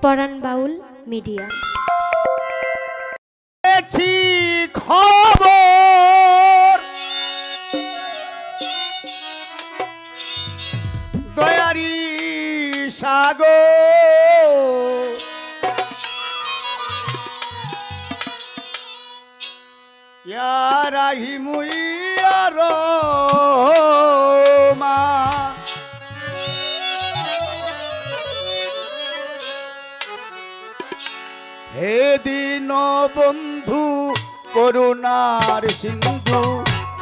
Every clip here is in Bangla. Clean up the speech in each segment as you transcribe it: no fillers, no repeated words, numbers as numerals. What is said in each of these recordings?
পরাণ বাউল মিডিয়া। খবর দয়ারি সাগর রাহিমু মা হে দীন বন্ধু করুণার সিন্ধু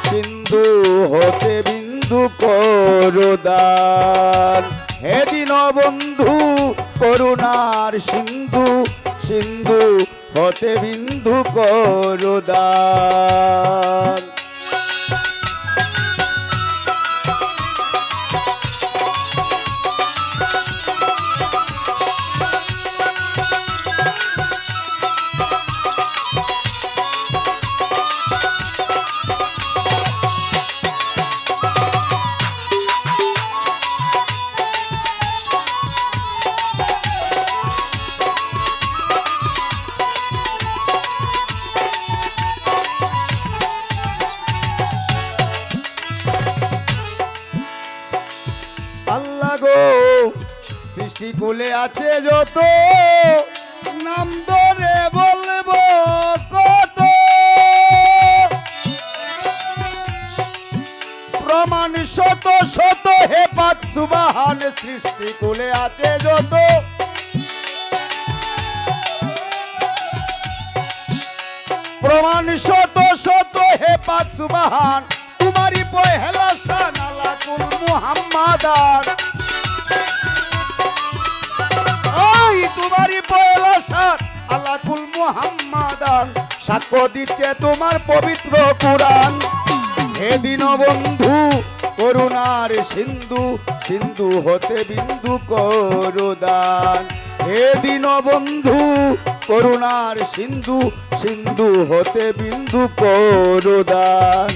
সিন্ধু হতে বিন্দু করুদান। হে দীন বন্ধু করুণার সিন্ধু সিন্ধু হতে বিন্দু করুদান। আল্লাহ গো সৃষ্টি কুলে আছে যত নাম ধরে বলবো কত, প্রমাণ শত শত হে পাক সুবহান। সৃষ্টি কুলে আছে যত প্রমাণ শত শত হে পাক সুবহান। তোমারি পহেলা শান আলাকুল মুহাম্মাদান। ওই তোমারি পহেলা শান আলাকুল মুহাম্মাদান। সাক্ষ্য দিচ্ছে তোমার পবিত্র কুরআন। হে দীনবন্ধু করুণার সিন্ধু সিন্ধু হতে বিন্দু করুদান। হে দীনবন্ধু করুণার সিন্ধু সিন্ধু হতে বিন্দু করুদান।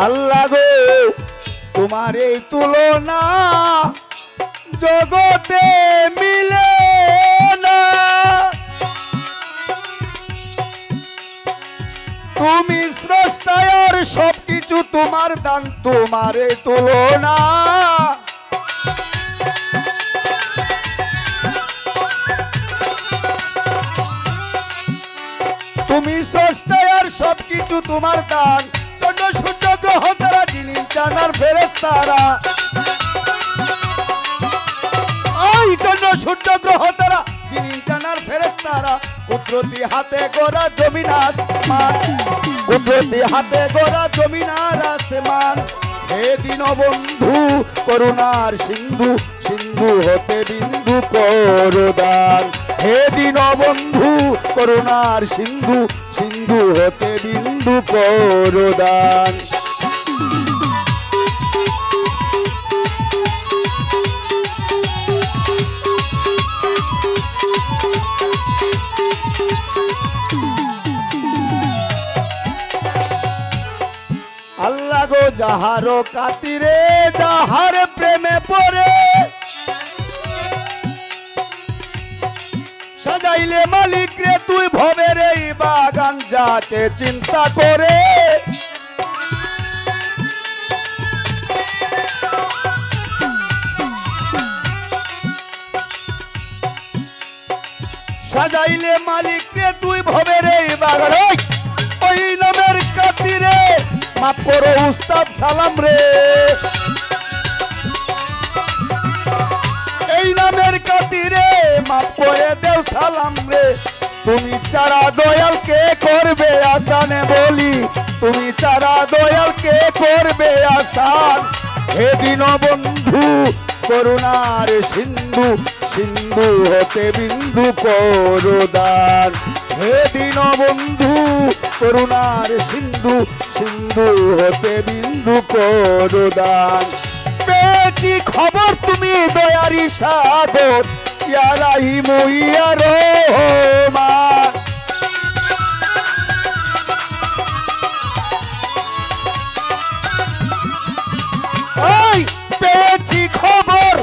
আল্লাহ গো তোমার এই তুলনা জগতে মিলে না। তুমি স্রষ্টার সবকিছু তোমার দান, তোমার এই তুলনা। তুমি স্রষ্টার সবকিছু তোমার দান। চন্দ্র সূর্য গ্রহ তারা জিনিস জানার ফেরেশতারা। ওই চন্দ্র সূর্য গ্রহ তারা জিনিস জানার ফেরেশতারা। কুদরতি হাতে গড়া জমিন আসমান, কুদরতি হাতে গড়া জমিন আর আসমান। হে দীনবন্ধু করুণার সিন্ধু সিন্ধু হতে বিন্দু করুদান। হে দীনবন্ধু করুণার সিন্ধু সিন্ধু হতে বিন্দু করুদান। আল্লাহ গো যাহারো কাতিরে যাহার প্রেমে পড়ে সাজাইলে মালিক রে তুই ভবের এই বাগান। যাকে চিন্তা করে সাজাইলে মালিক রে তুই ভবের এই বাগান। ওই নামের কাতিরে মাফ করো উস্তাদ সালাম রে। এই নামের কাতিরে মাফ করে দেও সালাম রে। তুমি ছাড়া দয়াল কে করবে আসানে বলি, তুমি ছাড়া দয়াল কে করবে আসান। হে দীনবন্ধু করুণার সিন্ধু সিন্ধু হতে বিন্দু করুদান। হে দীনবন্ধু করুণার সিন্ধু সিন্ধু হতে বিন্দু করুদান। পেয়েছি খবর তুমি দয়ারি সাগর ইয়া রাহিম ইয়া রহমান। ওই পেয়েছি খবর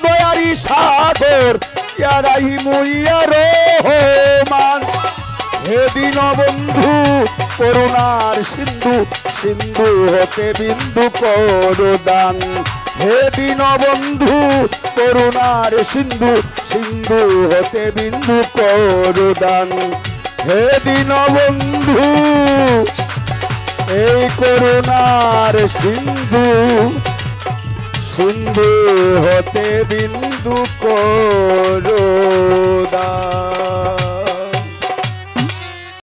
দয়ারি সাগর ইয়া রাহিম ইয়া রহমান। হে দীনবন্ধু করুণার সিন্ধু সিন্ধু হতে বিন্দু করো দান। হে দীনবন্ধু করুণার সিন্ধু সিন্ধু হতে বিন্দু করো দান। হে দীনবন্ধু এই করুণার সিন্ধু সিন্ধু হতে বিন্দু করো দান।